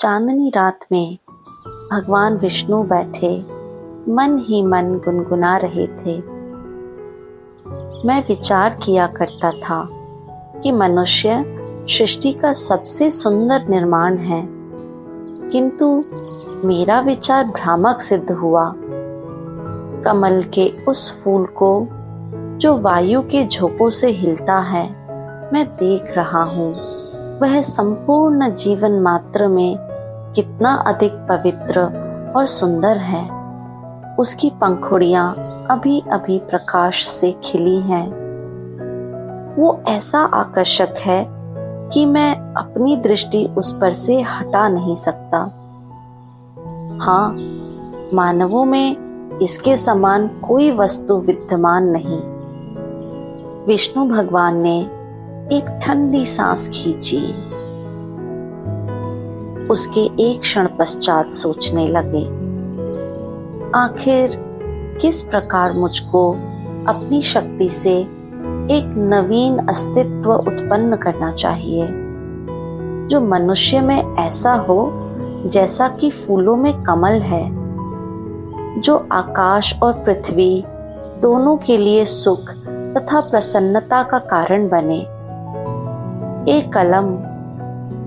चांदनी रात में भगवान विष्णु बैठे मन ही मन गुनगुना रहे थे। मैं विचार किया करता था कि मनुष्य सृष्टि का सबसे सुंदर निर्माण है, किंतु मेरा विचार भ्रामक सिद्ध हुआ। कमल के उस फूल को जो वायु के झोंकों से हिलता है मैं देख रहा हूँ, वह संपूर्ण जीवन मात्र में कितना अधिक पवित्र और सुंदर है। उसकी पंखुड़ियां अभी अभी प्रकाश से खिली हैं। वो ऐसा आकर्षक है कि मैं अपनी दृष्टि उस पर से हटा नहीं सकता। हाँ, मानवों में इसके समान कोई वस्तु विद्यमान नहीं। विष्णु भगवान ने एक ठंडी सांस खींची। उसके एक क्षण पश्चात सोचने लगे, आखिर किस प्रकार मुझको अपनी शक्ति से एक नवीन अस्तित्व उत्पन्न करना चाहिए, जो मनुष्य में ऐसा हो जैसा कि फूलों में कमल है, जो आकाश और पृथ्वी दोनों के लिए सुख तथा प्रसन्नता का कारण बने। एक कलम,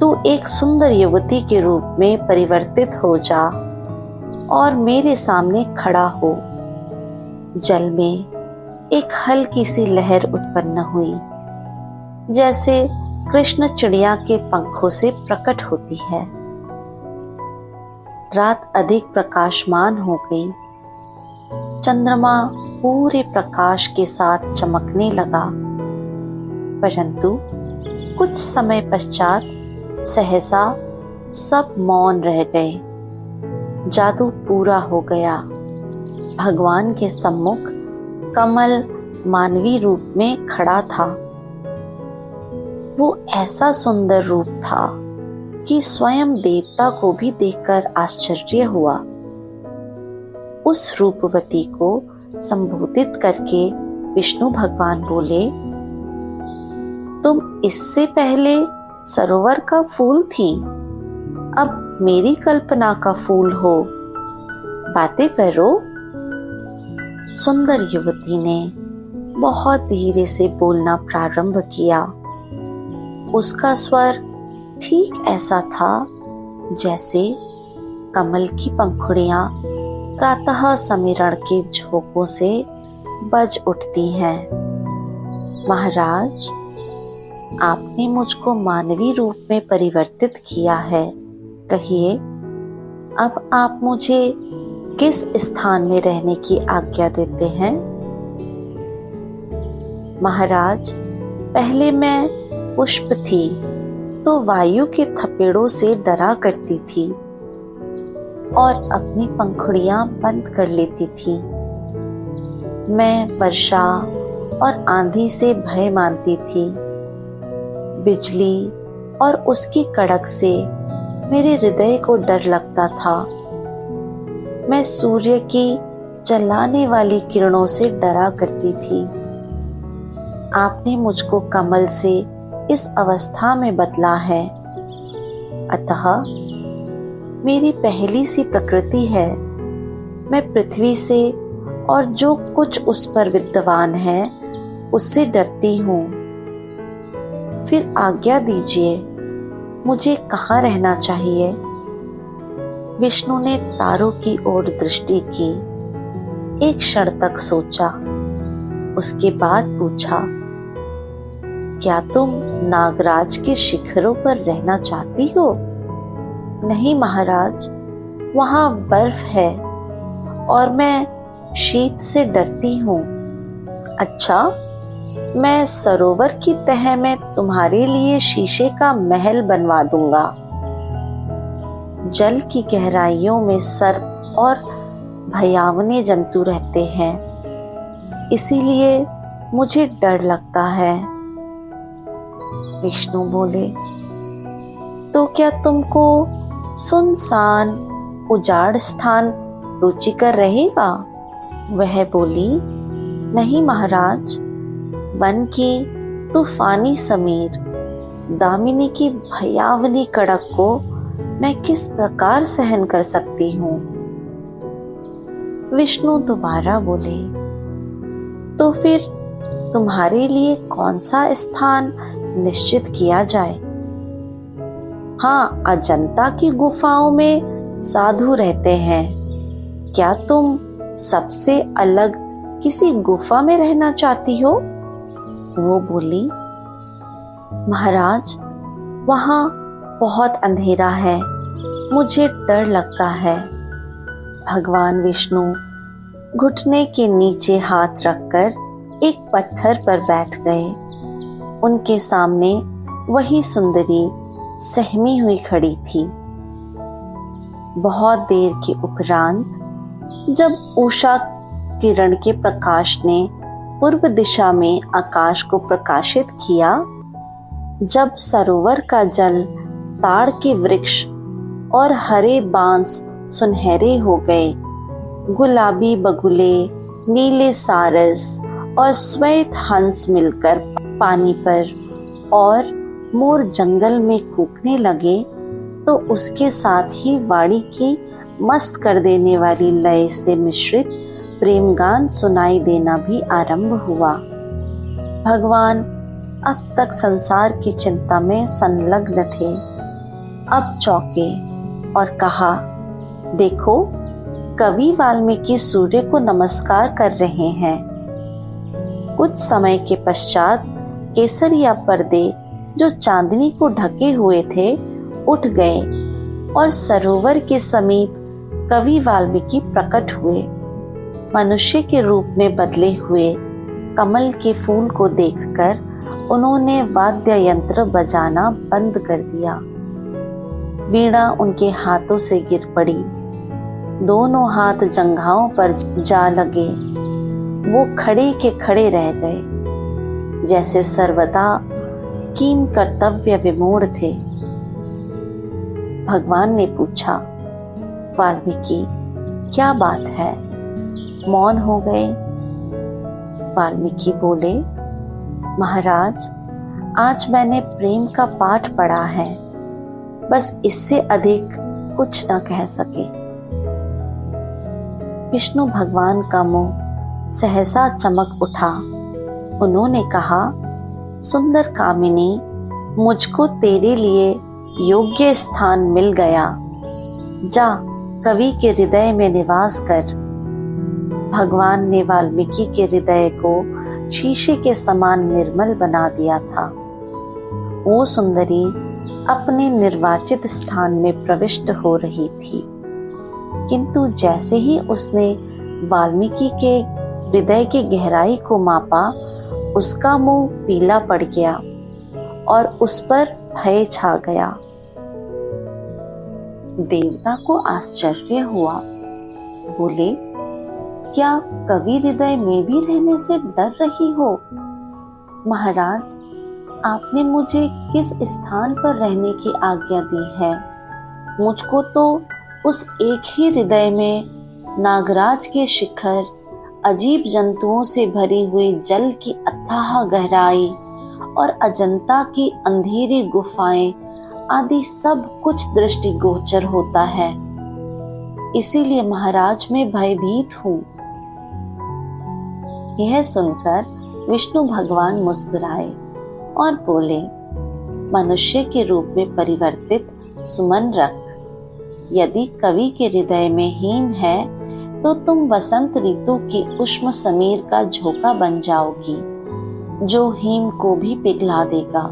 तू एक सुंदर युवती के रूप में परिवर्तित हो जा और मेरे सामने खड़ा हो। जल में एक हल्की सी लहर उत्पन्न हुई, जैसे कृष्ण चिड़िया के पंखों से प्रकट होती है। रात अधिक प्रकाशमान हो गई। चंद्रमा पूरे प्रकाश के साथ चमकने लगा, परंतु कुछ समय पश्चात सहसा सब मौन रह गए। जादू पूरा हो गया। भगवान के सम्मुख कमल मानवीय रूप में खड़ा था। वो ऐसा सुंदर रूप था कि स्वयं देवता को भी देखकर आश्चर्य हुआ। उस रूपवती को संबोधित करके विष्णु भगवान बोले, तुम इससे पहले सरोवर का फूल थी, अब मेरी कल्पना का फूल हो, बातें करो। सुंदर युवती ने बहुत धीरे से बोलना प्रारंभ किया। उसका स्वर ठीक ऐसा था जैसे कमल की पंखुड़ियां प्रातः समीरण के झोंकों से बज उठती हैं। महाराज, आपने मुझको मानवीय रूप में परिवर्तित किया है। कहिए, अब आप मुझे किस स्थान में रहने की आज्ञा देते हैं? महाराज, पहले मैं पुष्प थी तो वायु के थपेड़ों से डरा करती थी और अपनी पंखुड़ियां बंद कर लेती थी। मैं वर्षा और आंधी से भय मानती थी। बिजली और उसकी कड़क से मेरे हृदय को डर लगता था। मैं सूर्य की जलाने वाली किरणों से डरा करती थी। आपने मुझको कमल से इस अवस्था में बदला है, अतः मेरी पहली सी प्रकृति है। मैं पृथ्वी से और जो कुछ उस पर विद्यमान है उससे डरती हूँ। फिर आज्ञा दीजिए, मुझे कहाँ रहना चाहिए? विष्णु ने तारों की ओर दृष्टि की। एक क्षण तक सोचा, उसके बाद पूछा, क्या तुम नागराज के शिखरों पर रहना चाहती हो? नहीं महाराज, वहां बर्फ है और मैं शीत से डरती हूँ। अच्छा, मैं सरोवर की तह में तुम्हारे लिए शीशे का महल बनवा दूंगा। जल की गहराइयों में सर्प और भयावने जंतु रहते हैं, इसीलिए मुझे डर लगता है। विष्णु बोले, तो क्या तुमको सुनसान उजाड़ स्थान रुचिकर रहेगा? वह बोली, नहीं महाराज, वन की तूफानी समीर दामिनी की भयावनी कड़क को मैं किस प्रकार सहन कर सकती हूँ। विष्णु दोबारा बोले, तो फिर तुम्हारे लिए कौन सा स्थान निश्चित किया जाए? हाँ, अजंता की गुफाओं में साधु रहते हैं। क्या तुम सबसे अलग किसी गुफा में रहना चाहती हो? वो बोली, महाराज, वहां बहुत अंधेरा है, मुझे डर लगता है। भगवान विष्णु घुटने के नीचे हाथ रखकर एक पत्थर पर बैठ गए। उनके सामने वही सुंदरी सहमी हुई खड़ी थी। बहुत देर के उपरांत जब उषा किरण के प्रकाश ने पूर्व दिशा में आकाश को प्रकाशित किया, जब सरोवर का जल ताड़ के वृक्ष और हरे बांस सुनहरे हो गए, गुलाबी बगुले, नीले सारस और श्वेत हंस मिलकर पानी पर और मोर जंगल में कूकने लगे, तो उसके साथ ही वाणी की मस्त कर देने वाली लय से मिश्रित प्रेम गान सुनाई देना भी आरंभ हुआ। भगवान अब तक संसार की चिंता में संलग्न थे। अब चौंके और कहा, देखो, कवि वाल्मीकि सूर्य को नमस्कार कर रहे हैं। कुछ समय के पश्चात केसरिया पर्दे जो चांदनी को ढके हुए थे उठ गए और सरोवर के समीप कवि वाल्मीकि प्रकट हुए। मनुष्य के रूप में बदले हुए कमल के फूल को देखकर उन्होंने वाद्य यंत्र बजाना बंद कर दिया। वीणा उनके हाथों से गिर पड़ी। दोनों हाथ जंघाओं पर जा लगे। वो खड़े के खड़े रह गए, जैसे सर्वदा कीम कर्तव्य विमूढ़ थे। भगवान ने पूछा, वाल्मीकि, क्या बात है? मौन हो गए। वाल्मीकि बोले, महाराज, आज मैंने प्रेम का पाठ पढ़ा है, बस इससे अधिक कुछ न कह सके। विष्णु भगवान का मुंह सहसा चमक उठा। उन्होंने कहा, सुंदर कामिनी, मुझको तेरे लिए योग्य स्थान मिल गया। जा, कवि के हृदय में निवास कर। भगवान ने वाल्मीकि के हृदय को शीशे के समान निर्मल बना दिया था। वो सुंदरी अपने निर्वाचित स्थान में प्रविष्ट हो रही थी, किंतु जैसे ही उसने वाल्मीकि के हृदय की गहराई को मापा, उसका मुंह पीला पड़ गया और उस पर भय छा गया। देवता को आश्चर्य हुआ। बोले, क्या कवि हृदय में भी रहने से डर रही हो? महाराज, आपने मुझे किस स्थान पर रहने की आज्ञा दी है? मुझको तो उस एक ही हृदय में नागराज के शिखर, अजीब जंतुओं से भरी हुई जल की अथाह गहराई और अजंता की अंधेरी गुफाएं आदि सब कुछ दृष्टिगोचर होता है। इसीलिए महाराज मैं भयभीत हूँ। यह सुनकर विष्णु भगवान मुस्कुराए और बोले, मनुष्य के रूप में परिवर्तित सुमन रख। यदि कवि के हृदय में हिम है तो तुम वसंत ऋतु की उष्म समीर का झोंका बन जाओगी, जो हिम को भी पिघला देगा।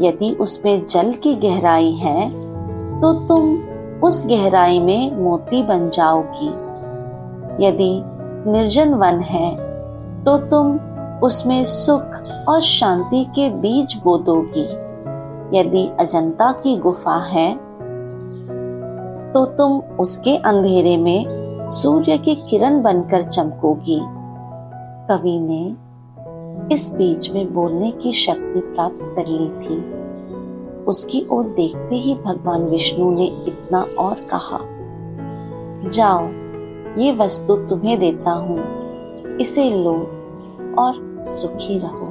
यदि उसमें जल की गहराई है तो तुम उस गहराई में मोती बन जाओगी। यदि निर्जन वन है तो तुम उसमें सुख और शांति के बीज बो दोगी। यदि अजंता की गुफा है तो तुम उसके अंधेरे में सूर्य की किरण बनकर चमकोगी। कवि ने इस बीच में बोलने की शक्ति प्राप्त कर ली थी। उसकी ओर देखते ही भगवान विष्णु ने इतना और कहा, जाओ, ये वस्तु तुम्हें देता हूँ, इसे लो और सुखी रहो।